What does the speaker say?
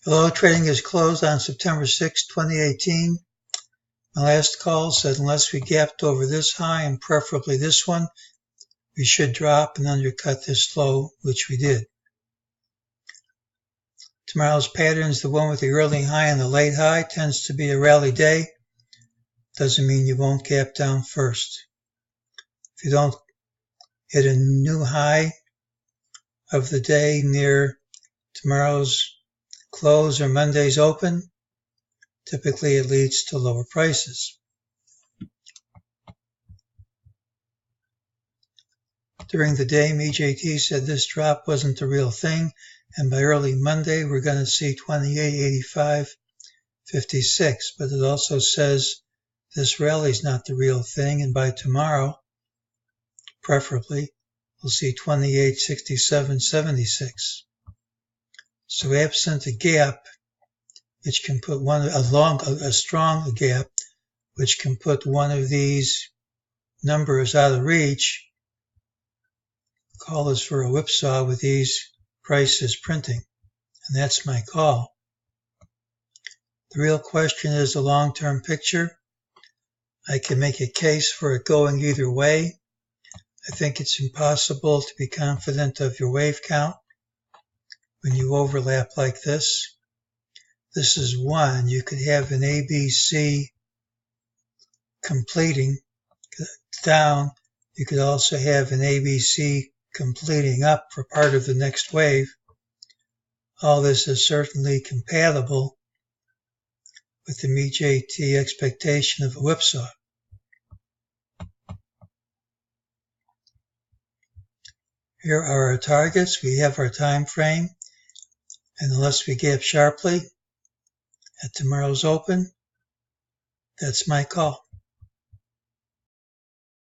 Hello, trading is closed on September 6, 2018. My last call said unless we gapped over this high and preferably this one, we should drop and undercut this low, which we did. Tomorrow's pattern is the one with the early high and the late high. Tends to be a rally day. Doesn't mean you won't gap down first. If you don't hit a new high of the day near tomorrow's close or Monday's open, typically it leads to lower prices. During the day, MEJT said this drop wasn't the real thing, and by early Monday we're going to see 28.85.56, but it also says this rally's not the real thing, and by tomorrow, preferably, we'll see 28.67.76. So absent a gap, which can put a strong gap, which can put one of these numbers out of reach, call is for a whipsaw with these prices printing, and that's my call. The real question is the long-term picture. I can make a case for it going either way. I think it's impossible to be confident of your wave count when you overlap like this. This is one. You could have an ABC completing down. You could also have an ABC completing up for part of the next wave. All this is certainly compatible with the MEJT expectation of a whipsaw. Here are our targets. We have our time frame, and unless we gap sharply at tomorrow's open, that's my call.